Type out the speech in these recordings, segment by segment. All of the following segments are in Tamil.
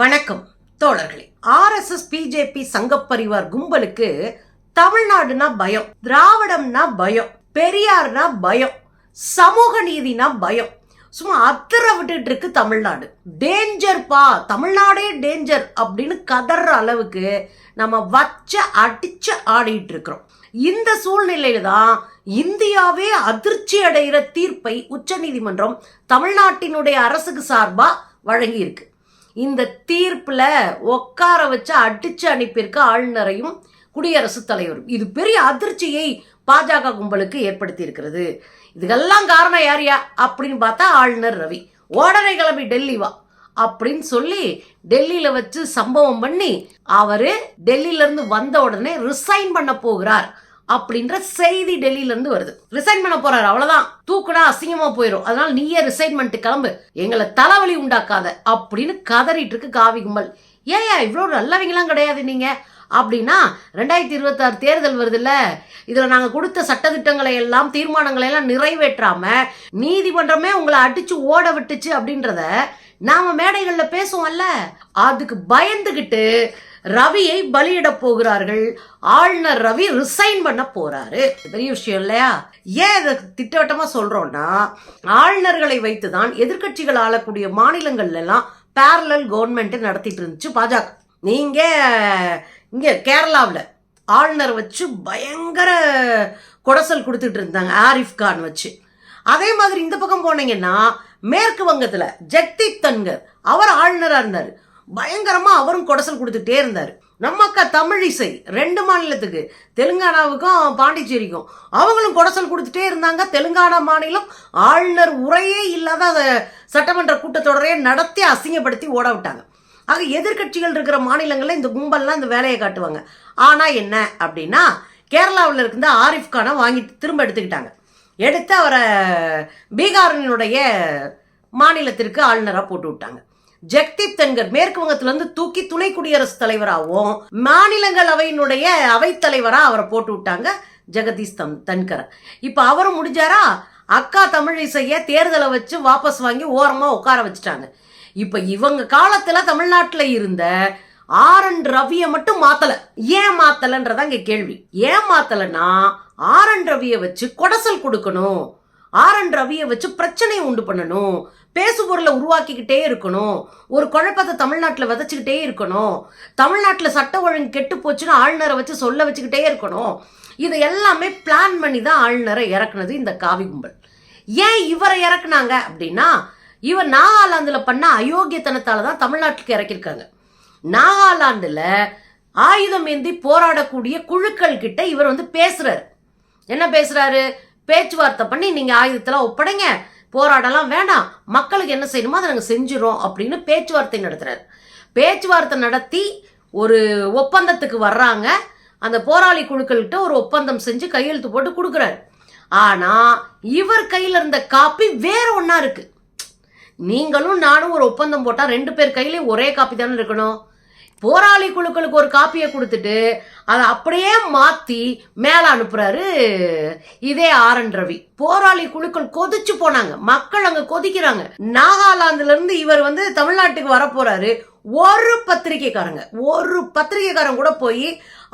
வணக்கம் தோழர்களே. RSS பிஜேபி சங்கப்பரிவார் கும்பலுக்கு தமிழ்நாடுனா பயம், திராவிடம்னா பயம், பெரியார்னா பயம், சமூக நீதினா பயம். சும்மா அத்தர விட்டுட்டு இருக்கு தமிழ்நாடு. டேஞ்சர் பா, தமிழ்நாடே டேஞ்சர் அப்படின்னு கதற அளவுக்கு நம்ம அடிச்சு ஆடிட்டு இருக்கிறோம். இந்த சூழ்நிலையில தான் இந்தியாவே அதிர்ச்சி அடைகிற தீர்ப்பை உச்சநீதிமன்றம் தமிழ்நாட்டினுடைய அரசுக்கு சார்பா வழங்கி இருக்கு. இந்த தீர்ப்புல உட்கார வச்சு அடிச்சு அனுப்பியிருக்க ஆளுநரையும் குடியரசுத் தலைவரும். இது பெரிய அதிர்ச்சியை பாஜக கும்பலுக்கு ஏற்படுத்தி இருக்கிறது. இதுக்கெல்லாம் காரணம் யாரியா அப்படின்னு பார்த்தா ஆளுநர் ரவி. உடனே கிளம்பி டெல்லி வா அப்படின்னு சொல்லி டெல்லியில வச்சு சம்பவம் பண்ணி அவரு டெல்லியில இருந்து வந்த உடனே ரிசைன் பண்ண போகிறார் அப்படின்ற செய்தி டெல்லியில இருந்து வருது. ரிசைன் பண்ண போறாரு, அவ்வளவுதான், தூக்குனா அசிங்கமா போயிடும், அதனால நீயே ரிசைன்மெண்ட் கிளம்பு, எங்களை தலைவலி உண்டாக்காத அப்படின்னு கதறிட்டு இருக்கு காவி கும்பல். ஏயா இவ்வளவு நல்லவங்களாம் கிடையாது நீங்க அப்படின்னா, 2026 தேர்தல் வருது இல்ல, இதுல நாங்க கொடுத்த சட்டத்திட்டங்களை எல்லாம் தீர்மானங்களை எல்லாம் நிறைவேற்றாம நீதிமன்றமே உங்களை அடிச்சு ஓட விட்டுச்சு அப்படின்றத நாம மேடைகள்ல பேசுவோம்ல, அதுக்கு பயந்துகிட்டு ரவியை பலியிட போகிறார்கள். ஆளுநர் ரவி ரிசைன் பண்ண போறாரு. பெரிய விஷயம் இல்லையா? ஏன் இதை திட்டவட்டமா சொல்றோம்னா, ஆளுநர்களை வைத்துதான் எதிர்கட்சிகள் ஆளக்கூடிய மாநிலங்கள்ல எல்லாம் பேரலல் கவர்மெண்ட் நடத்திட்டு இருந்துச்சு பாஜக. நீங்க இங்க கேரளாவில் ஆளுநர் வச்சு பயங்கர கொடசல் கொடுத்துட்டு இருந்தாங்க, ஆரிஃப் கான் வச்சு. அதே மாதிரி இந்த பக்கம் போனீங்கன்னா மேற்கு வங்கத்துல ஜெக்தீப் தன்கர் அவர் ஆளுநரா இருந்தாரு, பயங்கரமா அவரும் கொடசல் கொடுத்துட்டே இருந்தாரு. நம்ம அக்கா தமிழிசை 2 மாநிலத்துக்கு, தெலுங்கானாவுக்கும் பாண்டிச்சேரிக்கும், அவங்களும் கொடசல் கொடுத்துட்டே இருந்தாங்க. தெலுங்கானா மாநிலம் ஆளுநர் உரையே இல்லாத சட்டமன்ற கூட்டத்தொடரையே நடத்தி அசிங்கப்படுத்தி ஓட விட்டாங்க. ஆக எதிர்கட்சிகள் இருக்கிற மாநிலங்கள்ல இந்த கும்பல்லாம் இந்த வேலையை காட்டுவாங்க. ஆனா என்ன அப்படின்னா, கேரளாவில் இருந்த ஆரிஃப் கானை வாங்கி திரும்ப எடுத்துக்கிட்டாங்க. எடுத்து அவரை பீகாரினுடைய மாநிலத்திற்கு ஆளுநராக போட்டு விட்டாங்க. ஜெக்தீப் தன்கர் மேற்கு வங்கத்திலிருந்து தூக்கி துணை குடியரசுத் தலைவராகவும் மாநிலங்களவையினுடைய அவைத்தலைவரா அவரை போட்டு விட்டாங்க, ஜெகதீஷ் தன்கர். இப்ப அவரும் முடிஞ்சாரா, அக்கா தமிழிசைய தேர்தலை வச்சு வாபஸ் வாங்கி ஓரமா உட்கார வச்சுட்டாங்க. இப்ப இவங்க காலத்துல தமிழ்நாட்டுல இருந்த RN ரவியை மட்டும் மாத்தல. ஏன் மாத்தலன்றதா இங்க கேள்வி. ஏன் மாத்தலன்னா, RN ரவியை வச்சு கொடசல் கொடுக்கணும், RN ரவியை வச்சு பிரச்சனையை உண்டு பண்ணணும், பேசு பொருளை உருவாக்கிக்கிட்டே இருக்கணும், ஒரு குழப்பத்தை தமிழ்நாட்டில் விதைச்சுக்கிட்டே இருக்கணும், தமிழ்நாட்டில் சட்ட ஒழுங்கு கெட்டு போச்சுன்னு ஆளுநரை வச்சு சொல்ல வச்சுக்கிட்டே இருக்கணும். இதை எல்லாமே பிளான் பண்ணி தான் ஆளுநரை இறக்குனது இந்த காவி கும்பல். ஏன் இவரை இறக்குனாங்க அப்படின்னா, இவர் நாகாலாந்துல பண்ண அயோக்கியத்தனத்தால தான் தமிழ்நாட்டுக்கு இறக்கியிருக்காங்க. நாகாலாந்துல ஆயுதம் ஏந்தி போராடக்கூடிய குழுக்கள் கிட்ட இவர் பேசுறாரு. என்ன பேசுறாரு? பேச்சுவார்த்தை பண்ணி நீங்க ஆயுதத்தெல்லாம் ஒப்படைங்க, போராடலாம் வேண்டாம், மக்களுக்கு என்ன செய்யணுமோ அதை நாங்கள் செஞ்சிடறோம் அப்படின்னு பேச்சுவார்த்தை நடத்துறாரு. பேச்சுவார்த்தை நடத்தி ஒரு ஒப்பந்தத்துக்கு வர்றாங்க. அந்த போராளி குழுக்கள்கிட்ட ஒரு ஒப்பந்தம் செஞ்சு கையெழுத்து போட்டு கொடுக்குறாரு. ஆனா இவர் கையில இருந்த காப்பி வேற ஒன்னா இருக்கு. நீங்களும் நானும் ஒரு ஒப்பந்தம் போட்டா 2 பேர் கையிலயும் ஒரே காப்பி தானே இருக்கணும். போராளி குழுக்களுக்கு ஒரு காப்பியை கொடுத்துட்டு அதை அப்படியே மாத்தி மேல அனுப்புறாரு இதே RN ரவி. போராளி குழுக்கள் கொதிச்சு போனாங்க, மக்கள் அங்க கொதிக்கிறாங்க. நாகாலாந்துல இருந்து இவர் தமிழ்நாட்டுக்கு வர போறாரு. ஒரு பத்திரிகைக்காரன் கூட போய்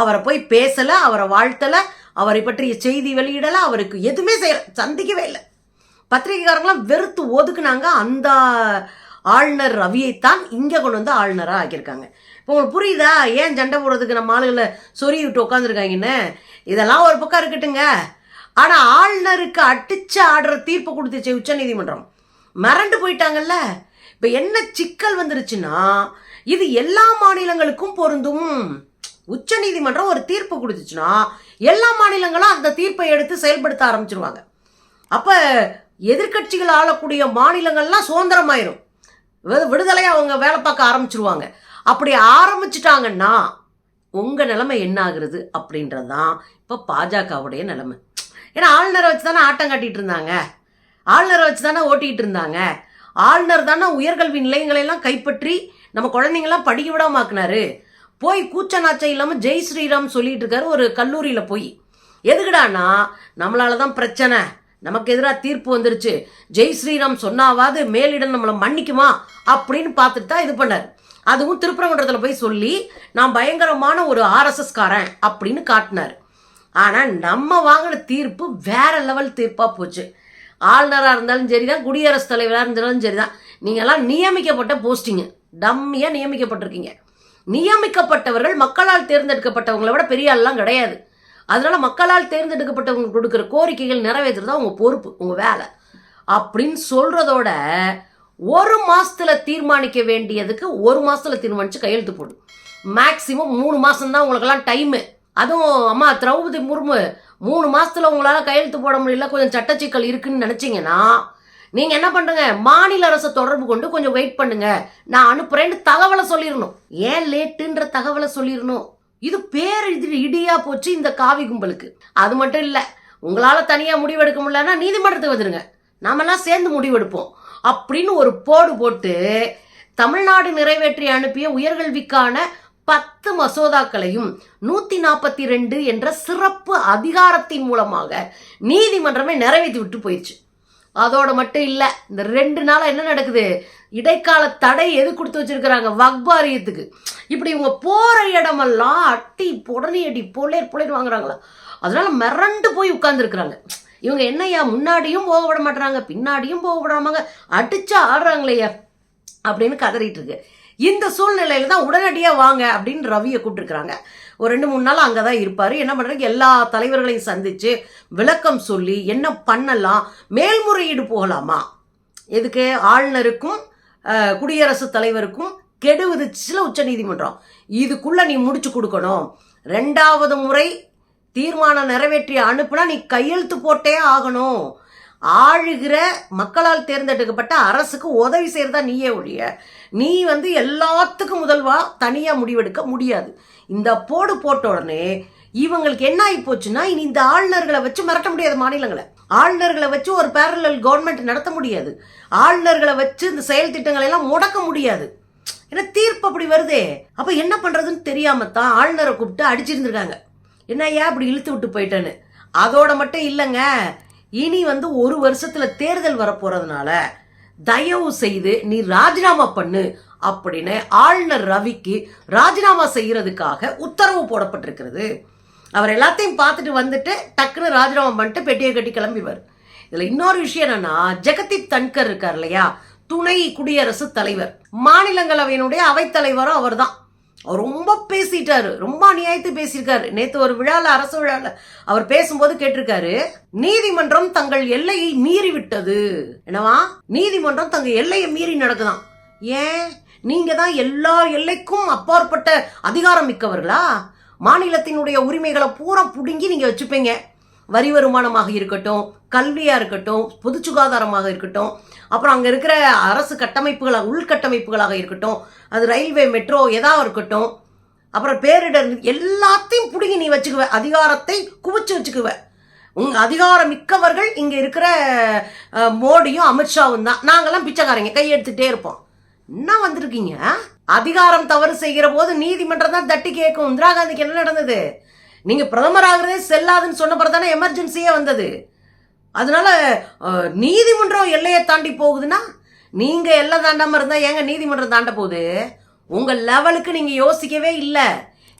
அவரை போய் பேசல, அவரை வாழ்த்தல, அவரை பற்றிய செய்தி வெளியிடல, அவருக்கு எதுவுமே செய்யல, சந்திக்கவே இல்லை. பத்திரிகைக்காரங்களாம் வெறுத்து ஒதுக்குனாங்க. அந்த ஆளுநர் ரவியைத்தான் இங்க கொண்டு ஆளுநரா ஆக்கியிருக்காங்க. இப்போ உங்களுக்கு புரியுதா ஏன் சண்டை போடுறதுக்கு நம்ம ஆளுகளை சொறி விட்டு உட்காந்துருக்காங்கன்னு? இதெல்லாம் ஒரு பக்கம் இருக்கட்டுங்க. ஆனா ஆளுநருக்கு அடிச்சு ஆடுற தீர்ப்பு கொடுத்துச்சு உச்ச நீதிமன்றம். மிரண்டு போயிட்டாங்கல்ல. இப்ப என்ன சிக்கல் வந்துருச்சுன்னா, இது எல்லா மாநிலங்களுக்கும் பொருந்தும். உச்ச நீதிமன்றம் ஒரு தீர்ப்பு கொடுத்துச்சுன்னா எல்லா மாநிலங்களும் அந்த தீர்ப்பை எடுத்து செயல்படுத்த ஆரம்பிச்சிருவாங்க. அப்ப எதிர்கட்சிகள் ஆளக்கூடிய மாநிலங்கள்லாம் சுதந்திரமாயிரும், விடுதலையா அவங்க வேலை பார்க்க ஆரம்பிச்சிருவாங்க. அப்படி ஆரம்பிச்சுட்டாங்கன்னா உங்க நிலைமை என்ன ஆகுறது அப்படின்றதுதான் இப்ப பாஜகவுடைய நிலைமை. ஏன்னா ஆளுநரை வச்சு தானே ஆட்டம் காட்டிட்டு இருந்தாங்க, ஆளுநரை வச்சு தானே ஓட்டிட்டு இருந்தாங்க. ஆளுநர் தானே உயர்கல்வி நிலையங்களை எல்லாம் கைப்பற்றி நம்ம குழந்தைங்கெல்லாம் படிக்க விடாமாக்குனாரு. போய் கூச்ச நாச்சம் இல்லாம ஜெய் ஸ்ரீராம் சொல்லிட்டு இருக்காரு ஒரு கல்லூரியில போய். எதுக்குடானா, நம்மளாலதான் பிரச்சனை, நமக்கு எதிராக தீர்ப்பு வந்துருச்சு, ஜெய் ஸ்ரீராம் சொன்னாவாது மேலிடம் நம்மளை மன்னிக்குமா அப்படின்னு பார்த்துட்டு தான் இது பண்ணார். அதுவும் திருப்பரங்குன்றத்தில் போய் சொல்லி நான் பயங்கரமான ஒரு ஆர்எஸ்எஸ் காரன் அப்படின்னு காட்டினார். ஆனால் நம்ம வாங்கின தீர்ப்பு வேற லெவல் தீர்ப்பாக போச்சு. ஆளுநராக இருந்தாலும் சரிதான், குடியரசுத் தலைவராக இருந்தாலும் சரிதான், நீங்கள்லாம் நியமிக்கப்பட்ட போஸ்டிங்கு, டம்மியாக நியமிக்கப்பட்டிருக்கீங்க. நியமிக்கப்பட்டவர்கள் மக்களால் தேர்ந்தெடுக்கப்பட்டவங்களை விட பெரிய ஆள்லாம் கிடையாது. அதனால மக்களால் தேர்ந்தெடுக்கப்பட்டவங்க கொடுக்குற கோரிக்கைகள் நிறைவேற்றுறதா உங்கள் பொறுப்பு, உங்கள் வேலை அப்படின்னு சொல்றதோட 1 மாசத்துல தீர்மானிக்க வேண்டியதுக்கு 1 மாசத்துல தீர்மானிச்சு கையெழுத்து போடு. மேக்சிமம் 3 மாசம் தான் உங்களுக்கெல்லாம் டைமு. அதுவும் அம்மா திரௌபதி முர்மு 3 மாசத்துல உங்களால கையெழுத்து போட முடியல, கொஞ்சம் சட்டச்சிக்கல் இருக்குன்னு நினைச்சீங்கன்னா நீங்க என்ன பண்ணுங்க, மாநில அரசை தொடர்பு கொண்டு கொஞ்சம் வெயிட் பண்ணுங்க, நான் அனுப்புறேன்னு தகவலை சொல்லிடணும். ஏன் லேட்டுன்ற தகவலை சொல்லிடணும். இது பேர் இடியா போச்சு இந்த காவி கும்பலுக்கு. அது மட்டும் இல்ல, உங்களால தனியா முடிவெடுக்க முடியலன்னா நீதிமன்றத்துக்கு வந்துருங்க, நாமெல்லாம் சேர்ந்து முடிவெடுப்போம் அப்படின்னு ஒரு போடு போட்டு தமிழ்நாடு நிறைவேற்றி அனுப்பிய உயர்கல்விக்கான 10 மசோதாக்களையும் 142 என்ற சிறப்பு அதிகாரத்தின் மூலமாக நீதிமன்றமே நிறைவேற்றி விட்டு போயிடுச்சு. அதோட மட்டும் இல்ல, இந்த 2 நாளா என்ன நடக்குது, இடைக்கால தடை எது கொடுத்து வச்சிருக்கிறாங்க, வக்பாரியத்துக்கு. இப்படி இவங்க போற இடமெல்லாம் அட்டி புடனி அடி பொலேர் வாங்குறாங்களா, அதனால மிரண்டு போய் உட்கார்ந்துருக்குறாங்க. இவங்க என்னையா முன்னாடியும் போக விட மாட்டாங்க, பின்னாடியும் போக விடாமங்க, அடிச்சா ஆடுறாங்களேயா அப்படின்னு கதறிட்டு இருக்கு. இந்த சூழ்நிலையில தான் உடனடியாக வாங்க அப்படின்னு ரவியை கூப்பிட்டுருக்குறாங்க. ஒரு 2-3 நாள் அங்கே தான் இருப்பார். என்ன பண்ணுறாங்க, எல்லா தலைவர்களையும் சந்தித்து விளக்கம் சொல்லி என்ன பண்ணலாம், மேல்முறையீடு போகலாமா, எதுக்கு ஆளுநருக்கும் குடியரசுத் தலைவருக்கும் கெடு விதிச்சுல உச்ச நீதிமன்றம், இதுக்குள்ள நீ முடிச்சு கொடுக்கணும். 2வது முறை தீர்மானம் நிறைவேற்றி அனுப்புனா நீ கையெழுத்து போட்டே ஆகணும். ஆளுகிற மக்களால் தேர்ந்தெடுக்கப்பட்ட அரசுக்கு உதவி செய்யறதா நீயே ஒழிய நீ எல்லாத்துக்கும் முதல்வா தனியா முடிவெடுக்க முடியாது. இந்த போடு போட்ட உடனே இவங்களுக்கு என்ன ஆகி போச்சுன்னா, இனி இந்த ஆளுநர்களை வச்சு மிரட்ட முடியாது மாநிலங்களை, ஆளுநர்களை வச்சு ஒரு பேரலல் கவர்மெண்ட் நடத்த முடியாது, ஆளுநர்களை வச்சு இந்த செயல் திட்டங்களை எல்லாம் முடக்க முடியாது. ஏன்னா தீர்ப்பு அப்படி வருதே. அப்ப என்ன பண்றதுன்னு தெரியாமத்தான் ஆளுநரை கூப்பிட்டு அடிச்சிருந்திருக்காங்க. என்ன ஏன் அப்படி இழுத்து விட்டு போயிட்டேன்னு. அதோட மட்டும் இல்லைங்க, இனி 1 வருஷத்துல தேர்தல் வரப்போறதுனால தயவு செய்து நீ ராஜினாமா பண்ணு அப்படின்னு ஆளுநர் ரவிக்கு ராஜினாமா செய்யறதுக்காக உத்தரவு போடப்பட்டிருக்கிறது. அவர் எல்லாத்தையும் பார்த்துட்டு வந்துட்டு டக்குன்னு ராஜினாமா பண்ணிட்டு பெட்டியை கட்டி கிளம்பிடுவார். இதுல இன்னொரு விஷயம் என்னன்னா, ஜெகதீப் தன்கர் இருக்கார் இல்லையா, துணை குடியரசுத் தலைவர், மாநிலங்களவையினுடைய அவைத்தலைவரும் அவர் தான். அவர் ரொம்ப பேசிட்டாரு, ரொம்ப அநியாயத்து பேசியிருக்காரு. நேற்று ஒரு விழாவில், அரசு விழாவில் அவர் பேசும்போது கேட்டிருக்காரு, நீதிமன்றம் தங்கள் எல்லையை மீறி விட்டது. என்னவா, நீதிமன்றம் தங்கள் எல்லையை மீறி நடக்குதான். ஏன், நீங்க தான் எல்லா எல்லைக்கும் அப்பாற்பட்ட அதிகாரம் மிக்கவர்களா? மாநிலத்தினுடைய உரிமைகளை பூரா புடுங்கி நீங்க வச்சுப்பீங்க. வரி வருமானமாக இருக்கட்டும், கல்வியா இருக்கட்டும், பொது சுகாதாரமாக இருக்கட்டும், அப்புறம் அங்க இருக்கிற அரசு கட்டமைப்புகளாக, உள்கட்டமைப்புகளாக இருக்கட்டும், அது ரயில்வே, மெட்ரோ எதாவது இருக்கட்டும், அப்புறம் பேரிடர், எல்லாத்தையும் பிடுங்கி நீ வச்சுக்குவ, அதிகாரத்தை குவிச்சு வச்சுக்குவ. உங்க அதிகாரம் மிக்கவர்கள் இங்க இருக்கிற மோடியும் அமித்ஷாவும் தான். நாங்கெல்லாம் பிச்சைக்காரங்க, கையெடுத்துட்டே இருப்போம். என்ன வந்திருக்கீங்க? அதிகாரம் தவறு செய்கிற போது நீதிமன்றம் தான் தட்டி கேட்கும். இந்திரா காந்திக்கு என்ன நடந்தது? நீங்க பிரதமர் ஆகிறதே செல்லாதுன்னு சொன்ன பிறகு தானே எமர்ஜென்சியே வந்தது. அதனால நீதிமன்றம் எல்லையை தாண்டி போகுதுன்னா நீங்க எல்லை தாண்டாம இருந்தா ஏங்க நீதிமன்றம் தாண்ட போகுது? உங்க லெவலுக்கு நீங்க யோசிக்கவே இல்லை.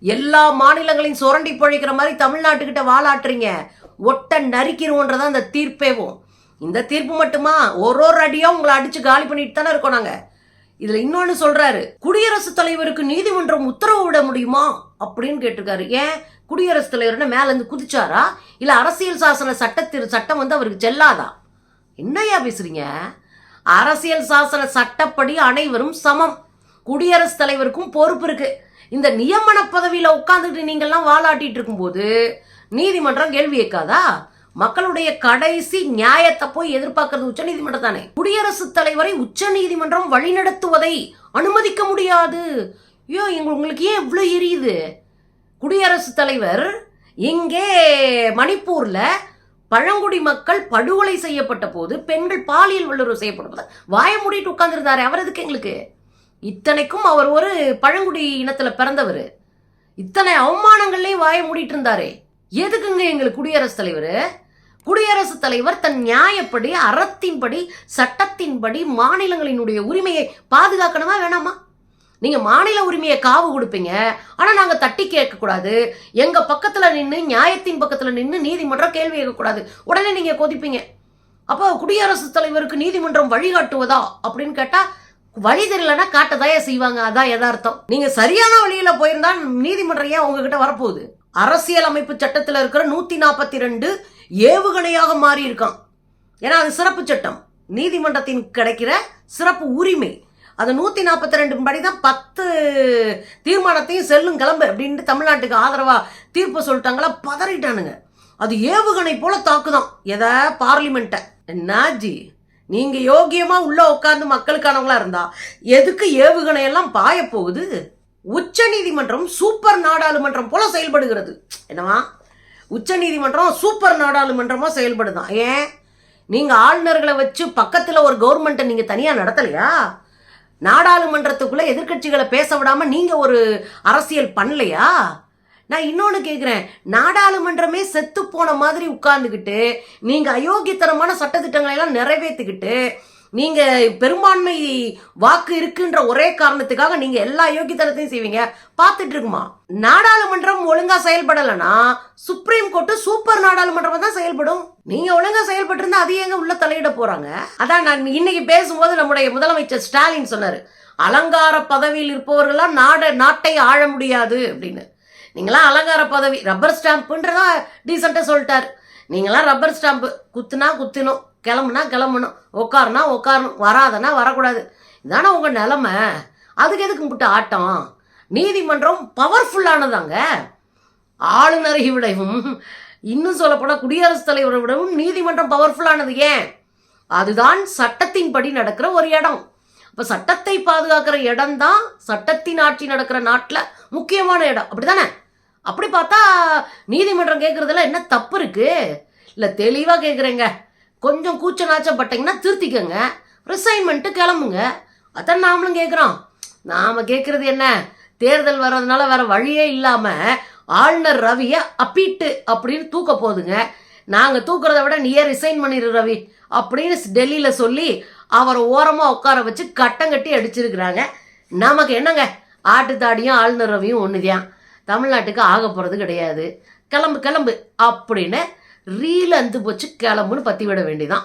எல்லா மாநிலங்களையும் சுரண்டி பழிக்கிற மாதிரி தமிழ்நாட்டுக்கிட்ட வாலாட்டுறீங்க. ஒட்ட நரிக்கிறோன்றதான் அந்த தீர்ப்பேவும். இந்த தீர்ப்பு மட்டுமா, ஒரு அடியா உங்களை அடிச்சு காலி பண்ணிட்டு தானே இருக்கோம் நாங்க. இதுல இன்னொன்னு சொல்றாரு, குடியரசுத் தலைவருக்கு நீதிமன்றம் உத்தரவு விட முடியுமா அப்படின்னு கேட்டிருக்காரு. ஏன், குடியரசுத் தலைவர்னு மேல இருந்து குதிச்சாரா, இல்ல அரசியல் சாசன சட்டம் அவருக்கு செல்லாதா? என்னையா பேசுறீங்க? அரசியல் சாசன சட்டப்படி அனைவரும் சமம். குடியரசுத் தலைவருக்கும் பொறுப்பு இருக்கு. இந்த நியமன பதவியில உட்கார்ந்துட்டு நீங்கெல்லாம் வாலாட்டிட்டு இருக்கும்போது நீதிமன்றம் கேள்வி கேட்காதா? மக்களுடைய கடைசி நியாயத்தை போய் எதிர்பார்க்கறது உச்ச நீதிமன்றம் தானே. குடியரசுத் தலைவரை உச்ச நீதிமன்றம் வழிநடத்துவதை அனுமதிக்க முடியாது. உங்களுக்கு ஏன் இவ்வளவு எரியுது? குடியரசுத் தலைவர் இங்கே மணிப்பூர்ல பழங்குடி மக்கள் படுகொலை செய்யப்பட்ட போது, பெண்கள் பாலியல் வல்லுறவு செய்யப்பட்ட போது வாய மூடிட்டு உட்கார்ந்துருந்தாரு. அவர் எதுக்கு எங்களுக்கு? இத்தனைக்கும் அவர் ஒரு பழங்குடி இனத்துல பிறந்தவர். இத்தனை அவமானங்கள்லயும் வாய மூடிட்டு இருந்தாரு. எதுக்குங்க எங்களுக்கு குடியரசுத் தலைவர்? குடியரசுத் தலைவர் தன் நியாயப்படி, அறத்தின்படி, சட்டத்தின்படி மாநிலங்களினுடைய உரிமையை பாதுகாக்கணுமா வேணாமா? நீங்க மாநில உரிமையை காவு கொடுப்பீங்க, ஆனா நாங்க தட்டி கேட்கக்கூடாது, எங்க பக்கத்துல நின்று நியாயத்தின் பக்கத்துல நின்று நீதிமன்றம் கேள்வி கேட்கக்கூடாது, உடனே நீங்க கொதிப்பீங்க. அப்போ குடியரசுத் தலைவருக்கு நீதிமன்றம் வழிகாட்டுவதா அப்படின்னு கேட்டா வழி தெரியலன்னா காட்டதாயா செய்வாங்க. அதான் யதார்த்தம். நீங்க சரியான வழியில போயிருந்தா நீதிமன்றம் ஏன் உங்ககிட்ட வரப்போகுது? அரசியல் அமைப்பு சட்டத்தில் இருக்கிற 142 ஏவுகணையாக மாறி இருக்கான். ஏன்னா அது சிறப்பு சட்டம், நீதிமன்றத்தின் கிடைக்கிற சிறப்பு உரிமை. அது 142 படிதான் 10 தீர்மானத்தையும் செல்லும் கிளம்பு அப்படின்ட்டு தமிழ்நாட்டுக்கு ஆதரவா தீர்ப்பு சொல்லிட்டாங்களா, பதறிட்டானுங்க. அது ஏவுகணை போல தாக்குதான் எதை பார்லிமெண்ட்டை. என்னாஜி நீங்க யோகியமா உள்ள உட்கார்ந்து மக்களுக்கானவங்களா இருந்தா எதுக்கு ஏவுகணை எல்லாம் பாய போகுது? உச்ச நீதிமன்றம் சூப்பர் நாடாளுமன்றம் போல செயல்படுகிறது. என்னவா உச்ச நீதிமன்றம் சூப்பர் நாடாளுமன்றமா செயல்படுதான்? ஏன் நீங்க ஆளுநர்களை வச்சு பக்கத்துல ஒரு கவர்மெண்ட்டை நீங்க தனியா நடத்தலையா? நாடாளுமன்றத்துக்குள்ள எதிர்கட்சிகளை பேச விடாம நீங்க ஒரு அரசியல் பண்ணலையா? நான் இன்னொன்னு கேட்குறேன், நாடாளுமன்றமே செத்து போன மாதிரி உட்கார்ந்துக்கிட்டு நீங்க அயோக்கியத்தனமான சட்டத்திட்டங்களை எல்லாம் நிறைவேற்றிக்கிட்டு நீங்க பெரும்பான்மை வாக்கு இருக்குன்ற ஒரே காரணத்துக்காக நீங்க எல்லா அயோக்கியத்தனத்தையும் செய்வீங்க. பார்த்துட்டு இருக்குமா? நாடாளுமன்றம் ஒழுங்கா செயல்படலைன்னா சுப்ரீம் கோர்ட் சூப்பர் நாடாளுமன்றம் தான் செயல்படும். நீங்க ஒழுங்கா செயல்பட்டு இருந்தா அது எங்க உள்ள தலையிட போறாங்க? அதான் நான் இன்னைக்கு பேசும்போது நம்முடைய முதலமைச்சர் ஸ்டாலின் சொன்னாரு, அலங்கார பதவியில் இருப்பவர்களாம் நாட்டை ஆள முடியாது அப்படின்னு. நீங்களாம் அலங்கார பதவி, ரப்பர் ஸ்டாம்புன்றதா டீசெண்டாக சொல்லிட்டாரு. நீங்களாம் ரப்பர் ஸ்டாம்பு, குத்துனா குத்தினும், கிளம்புனா கிளம்பணும், உட்காருனா உட்காரணும், வராதனா வரக்கூடாது. இதானே உங்கள் நிலைமை. அதுக்கு எதுக்கு முட்ட ஆட்டம்? நீதிமன்றம் பவர்ஃபுல்லானதாங்க. ஆளுநரை விடவும் இன்னும் சொல்லப்போனால் குடியரசுத் தலைவரை விடவும் நீதிமன்றம் பவர்ஃபுல்லானது. ஏன்? அதுதான் சட்டத்தின்படி நடக்கிற ஒரு இடம். இப்போ சட்டத்தை பாதுகாக்கிற இடம் தான் சட்டத்தின் ஆட்சி நடக்கிற நாட்டில் முக்கியமான இடம். அப்படிதானே? அப்படி பார்த்தா நீதிமன்றம் கேட்குறதுல என்ன தப்பு இருக்கு? இல்லை தெளிவாக கேட்குறேங்க, கொஞ்சம் கூச்ச நாச்சப்பட்டீங்கன்னா திருத்திக்கங்க, ரிசைன்மெண்ட்டு கிளம்புங்க. அதான் நாமளும் கேட்குறோம். நாம் கேட்குறது என்ன, தேர்தல் வர்றதுனால வேற வழியே இல்லாமல் ஆளுநர் ரவியை அப்பீட்டு அப்படின்னு தூக்க போகுதுங்க. நாங்கள் தூக்குறத விட நீயே ரிசைன் பண்ணிடு ரவி அப்படின்னு டெல்லியில் சொல்லி அவரை ஓரமாக உட்கார வச்சு கட்டம் கட்டி அடிச்சிருக்கிறாங்க. நமக்கு என்னங்க, ஆட்டுத்தாடியும் ஆளுநர் ரவியும் ஒன்றுதான், தமிழ்நாட்டுக்கு ஆக போகிறது கிடையாது, கிளம்பு கிளம்பு அப்படின்னு ரீல் அந்து போச்சு, கிளம்புன்னு பற்றி விட வேண்டியதான்.